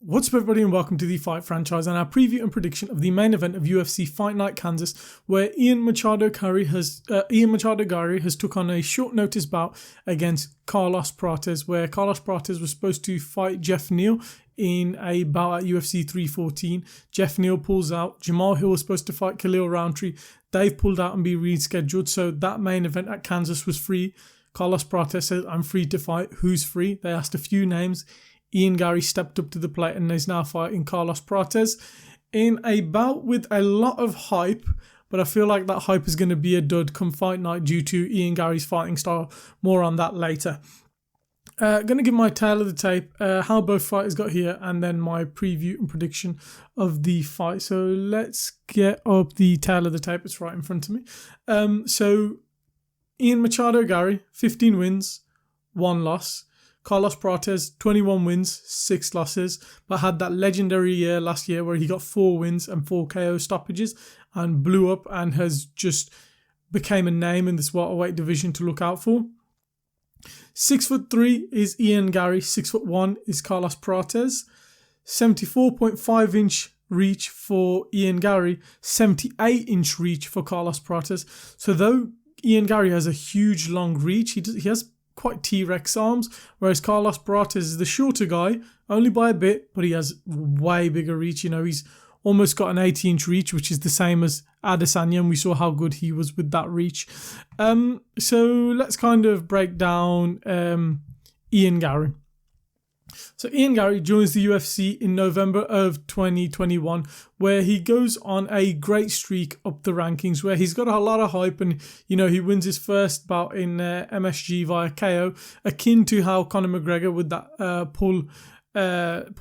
What's up everybody and welcome to the Fight Franchise and our preview and prediction of the main event of UFC Fight Night Kansas, where Ian Machado Garry has took on a short notice bout against Carlos Prates, where Carlos Prates was supposed to fight Jeff Neal in a bout at UFC 314. Jeff Neal pulls out. Jamal Hill was supposed to fight Khalil Roundtree. They've pulled out and be rescheduled, so that main event at Kansas was free. Carlos Prates said, "I'm free to fight. Who's free?" They asked a few names. Ian Garry stepped up to the plate and is now fighting Carlos Prates in a bout with a lot of hype, but I feel like that hype is going to be a dud come fight night due to Ian Garry's fighting style. More on that later. Going to give my tail of the tape, how both fighters got here, and then my preview and prediction of the fight. So let's get up the tail of the tape. It's right in front of me. So Ian Machado Garry, 15 wins, 1 loss. Carlos Prates, 21 wins, 6 losses, but had that legendary year last year where he got 4 wins and 4 KO stoppages and blew up and has just became a name in this welterweight division to look out for. 6'3" is Ian Garry, 6'1" is Carlos Prates, 74.5-inch reach for Ian Garry, 78-inch reach for Carlos Prates. So though Ian Garry has a huge long reach, he has quite T-Rex arms, whereas Carlos Prates is the shorter guy, only by a bit, but he has way bigger reach. You know, he's almost got an 80-inch reach, which is the same as Adesanya, and we saw how good he was with that reach. So let's kind of break down Ian Garry. So Ian Garry joins the UFC in November of 2021, where he goes on a great streak up the rankings, where he's got a lot of hype, and you know he wins his first bout in MSG via KO, akin to how Conor McGregor with that pull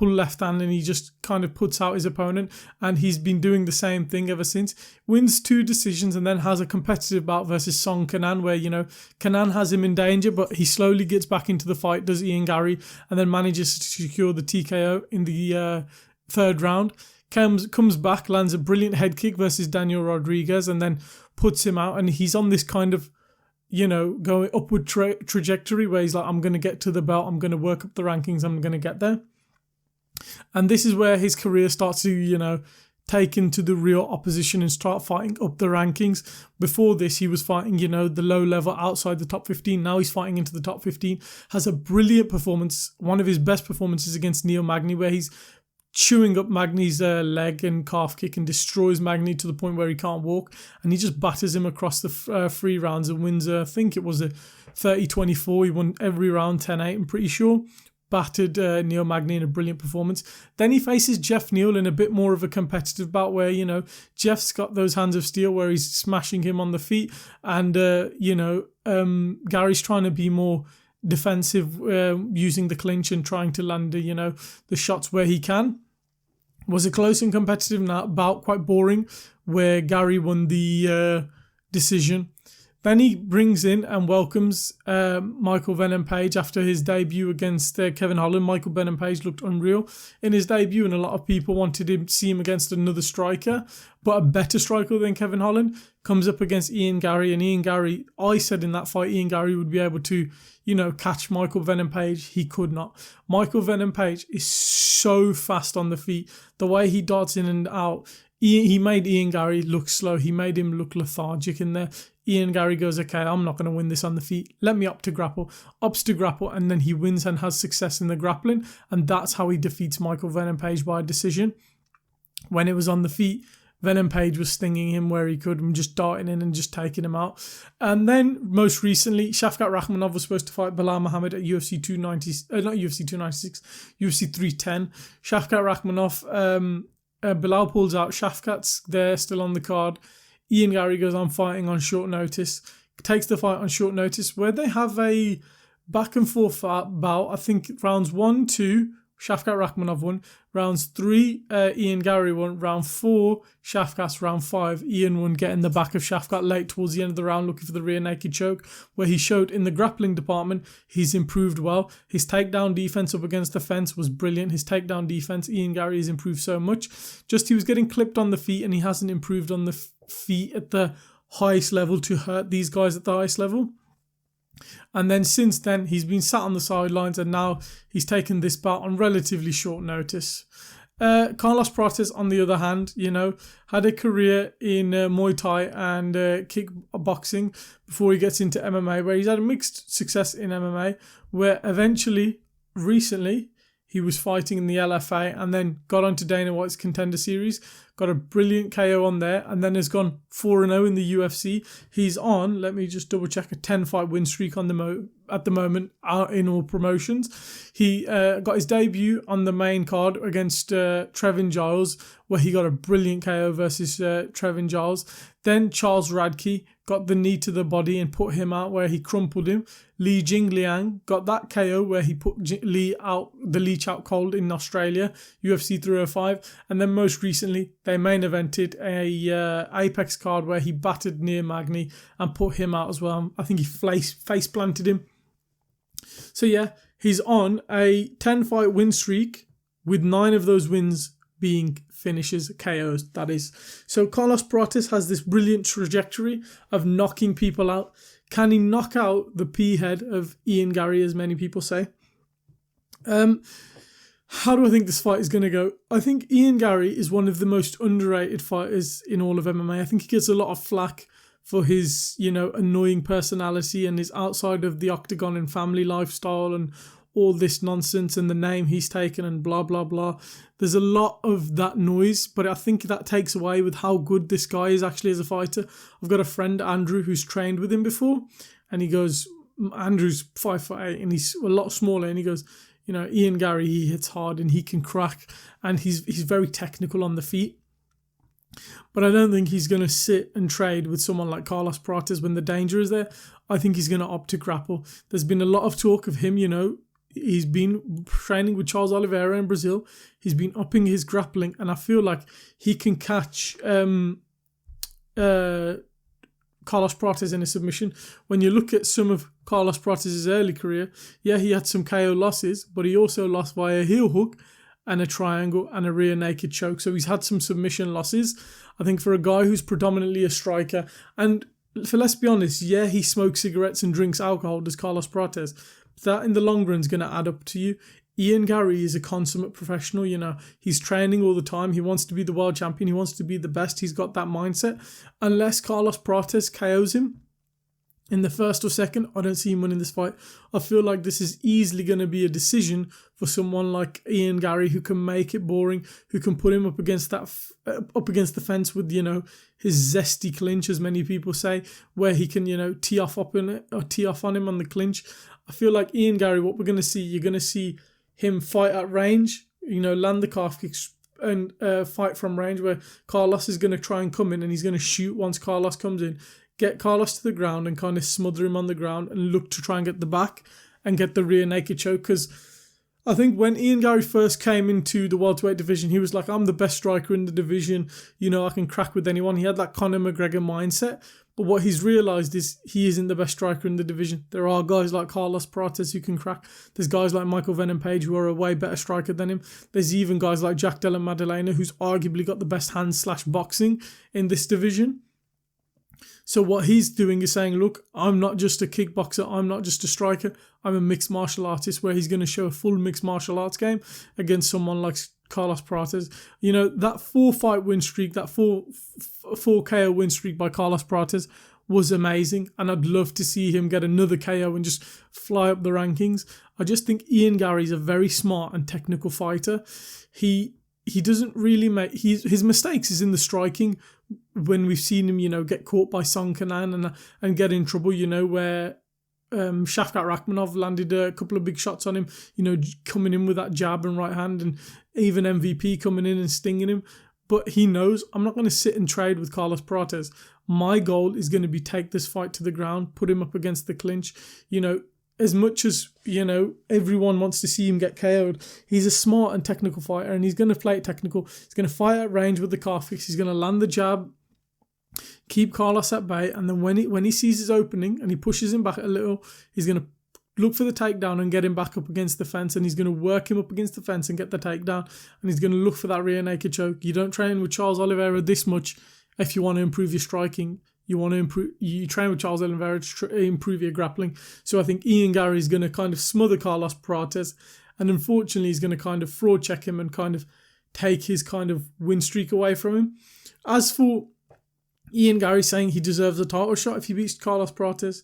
left hand, and he just kind of puts out his opponent, and he's been doing the same thing ever since. Wins 2 decisions and then has a competitive bout versus Song Kenan, where you know Kenan has him in danger, but he slowly gets back into the fight, does Ian Garry, and then manages to secure the TKO in the 3rd round. Comes back, lands a brilliant head kick versus Daniel Rodriguez, and then puts him out, and he's on this kind of, you know, going upward trajectory where he's like, I'm going to get to the belt, I'm going to work up the rankings, I'm going to get there. And this is where his career starts to, you know, take into the real opposition and start fighting up the rankings. Before this, he was fighting, you know, the low level outside the top 15. Now he's fighting into the top 15. Has a brilliant performance, one of his best performances against Neil Magny, where he's chewing up Magny's leg and calf kick and destroys Magny to the point where he can't walk, and he just batters him across the 3 rounds and wins, I think it was a 30-24. He won every round 10-8, I'm pretty sure. Battered Neil Magny in a brilliant performance. Then he faces Jeff Neal in a bit more of a competitive bout where, you know, Jeff's got those hands of steel where he's smashing him on the feet, and, you know, Garry's trying to be more defensive, using the clinch and trying to land, you know, the shots where he can. Was a close and competitive bout, quite boring, where Garry won the decision. Then he brings in and welcomes Michael Venom Page after his debut against Kevin Holland. Michael Venom Page looked unreal in his debut, and a lot of people wanted to see him against another striker, but a better striker than Kevin Holland. Comes up against Ian Garry, and Ian Garry, I said in that fight, Ian Garry would be able to, you know, catch Michael Venom Page. He could not. Michael Venom Page is so fast on the feet. The way he darts in and out, he made Ian Garry look slow. He made him look lethargic in there. Ian Garry goes, okay, I'm not going to win this on the feet. Let me opt to grapple, and then he wins and has success in the grappling, and that's how he defeats Michael Venom Page by decision. When it was on the feet, Venom Page was stinging him where he could and just darting in and just taking him out. And then most recently, Shavkat Rakhmonov was supposed to fight Belal Muhammad at UFC 296, UFC 310. Shavkat Rakhmonov, Belal pulls out. Shavkat's there still on the card. Ian Garry goes, I'm fighting on short notice. Takes the fight on short notice, where they have a back and forth bout. I think rounds 1, 2, Shavkat Rakhmonov won. Rounds 3, Ian Garry won. Round 4, Shavkat's. Round 5, Ian won, getting the back of Shavkat late towards the end of the round, looking for the rear naked choke, where he showed in the grappling department he's improved well. His takedown defense up against the fence was brilliant. His takedown defense, Ian Garry has improved so much. Just he was getting clipped on the feet, and he hasn't improved on the feet at the highest level to hurt these guys at the highest level. And then since then, he's been sat on the sidelines, and now he's taken this bout on relatively short notice. Carlos Prates, on the other hand, had a career in Muay Thai and kickboxing before he gets into MMA, where he's had a mixed success in MMA, where eventually, recently, he was fighting in the LFA and then got onto Dana White's Contender Series, got a brilliant KO on there, and then has gone 4-0 in the UFC. He's on, let me just double check, a 10-fight win streak on at the moment out in all promotions. He got his debut on the main card against Trevin Giles, where he got a brilliant KO versus Trevin Giles. Then Charles Radke got the knee to the body and put him out, where he crumpled him. Li Jingliang got that KO where he put the leech out cold in Australia, UFC 305. And then most recently, they main evented a Apex card where he battered Near Magny and put him out as well. I think he face planted him. So yeah, he's on a 10-fight win streak with 9 of those wins being finishes, KOs, that is. So Carlos Prates has this brilliant trajectory of knocking people out. Can he knock out the P-head of Ian Garry, as many people say? How do I think this fight is going to go? I think Ian Garry is one of the most underrated fighters in all of MMA. I think he gets a lot of flack for his, annoying personality and his outside of the octagon and family lifestyle and all this nonsense and the name he's taken and blah, blah, blah. There's a lot of that noise, but I think that takes away with how good this guy is actually as a fighter. I've got a friend, Andrew, who's trained with him before, and he goes, Andrew's 5'8", and he's a lot smaller, and he goes, Ian Garry, he hits hard and he can crack, and he's very technical on the feet. But I don't think he's going to sit and trade with someone like Carlos Prates when the danger is there. I think he's going to opt to grapple. There's been a lot of talk of him, he's been training with Charles Oliveira in Brazil. He's been upping his grappling, and I feel like he can catch Carlos Prates in a submission. When you look at some of Carlos Prates' early career, yeah, he had some KO losses, but he also lost via a heel hook and a triangle and a rear naked choke. So he's had some submission losses. I think for a guy who's predominantly a striker, and let's be honest, yeah, he smokes cigarettes and drinks alcohol, does Carlos Prates. That in the long run is going to add up to you. Ian Garry is a consummate professional, he's training all the time. He wants to be the world champion. He wants to be the best. He's got that mindset. Unless Carlos Prates KOs him in the first or second, I don't see him winning this fight. I feel like this is easily going to be a decision for someone like Ian Garry, who can make it boring, who can put him up against the fence with, his zesty clinch, as many people say, where he can, tee off on him on the clinch. I feel like Ian Garry, what we're going to see, you're going to see him fight at range, land the calf kicks and fight from range, where Carlos is going to try and come in and he's going to shoot once Carlos comes in, get Carlos to the ground and kind of smother him on the ground and look to try and get the back and get the rear naked choke. Because I think when Ian Garry first came into the welterweight division, he was like, I'm the best striker in the division. I can crack with anyone. He had that Conor McGregor mindset. But what he's realised is he isn't the best striker in the division. There are guys like Carlos Prates who can crack. There's guys like Michael Venom Page who are a way better striker than him. There's even guys like Jack Della Maddalena, who's arguably got the best hands/boxing in this division. So what he's doing is saying, look, I'm not just a kickboxer, I'm not just a striker, I'm a mixed martial artist, where he's going to show a full mixed martial arts game against someone like Carlos Prates. That 4-fight win streak, that 4 KO win streak by Carlos Prates was amazing, and I'd love to see him get another KO and just fly up the rankings. I just think Ian Garry is a very smart and technical fighter. He doesn't really make... His mistakes is in the striking, when we've seen him, get caught by Song Kanan and get in trouble, where Shavkat Rakhmonov landed a couple of big shots on him, coming in with that jab and right hand, and even MVP coming in and stinging him. But he knows, I'm not going to sit and trade with Carlos Prates. My goal is going to be take this fight to the ground, put him up against the clinch. As much as, everyone wants to see him get KO'd, he's a smart and technical fighter, and he's going to play it technical. He's going to fight at range with the calf kicks. He's going to land the jab, keep Carlos at bay, and then when he sees his opening and he pushes him back a little, he's going to look for the takedown and get him back up against the fence, and he's going to work him up against the fence and get the takedown, and he's going to look for that rear naked choke. You don't train with Charles Oliveira this much if you want to improve your striking. You want to improve. You train with Charles Oliveira to improve your grappling. So I think Ian Garry is going to kind of smother Carlos Prates, and unfortunately, he's going to kind of fraud check him and kind of take his kind of win streak away from him. As for Ian Garry saying he deserves a title shot if he beats Carlos Prates,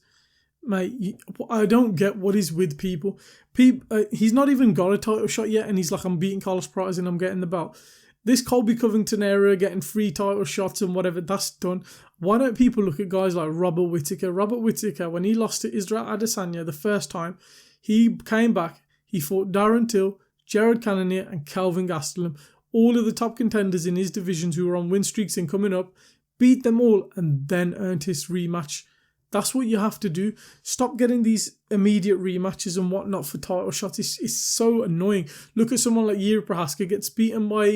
mate, I don't get what is with people. He's not even got a title shot yet, and he's like, I'm beating Carlos Prates and I'm getting the belt. This Colby Covington era, getting 3 title shots and whatever, that's done. Why don't people look at guys like Robert Whittaker? Robert Whittaker, when he lost to Israel Adesanya the first time, he came back, he fought Darren Till, Jared Cannonier and Kelvin Gastelum, all of the top contenders in his divisions who were on win streaks and coming up, beat them all and then earned his rematch. That's what you have to do. Stop getting these immediate rematches and whatnot for title shots. It's so annoying. Look at someone like Jiri Prochazka, gets beaten by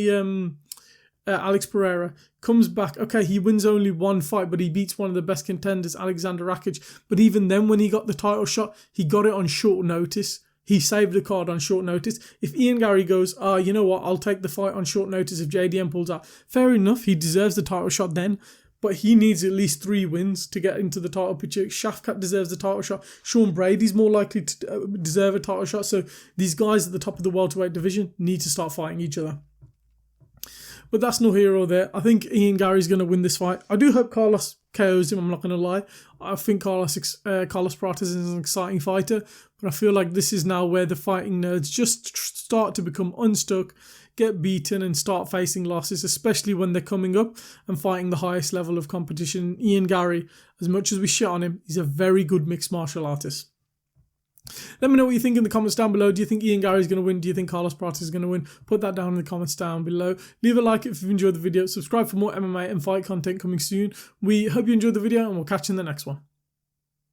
Alex Pereira, comes back. Okay, he wins only 1 fight, but he beats one of the best contenders, Alexander Rakic. But even then, when he got the title shot, he got it on short notice. He saved the card on short notice. If Ian Garry goes, you know what, I'll take the fight on short notice if JDM pulls out, fair enough, he deserves the title shot then. But he needs at least 3 wins to get into the title picture. Shafkat deserves the title shot. Sean Brady's more likely to deserve a title shot. So these guys at the top of the welterweight division need to start fighting each other. But that's no here or there. I think Ian Garry's going to win this fight. I do hope Carlos KOs him, I'm not going to lie. I think Carlos Prates is an exciting fighter. But I feel like this is now where the fighting nerds just start to become unstuck, get beaten and start facing losses, especially when they're coming up and fighting the highest level of competition. Ian Garry, as much as we shit on him, he's a very good mixed martial artist. Let me know what you think in the comments down below. Do you think Ian Garry is going to win? Do you think Carlos Prates is going to win? Put that down in the comments down below. Leave a like if you've enjoyed the video. Subscribe for more MMA and fight content coming soon. We hope you enjoyed the video and we'll catch you in the next one.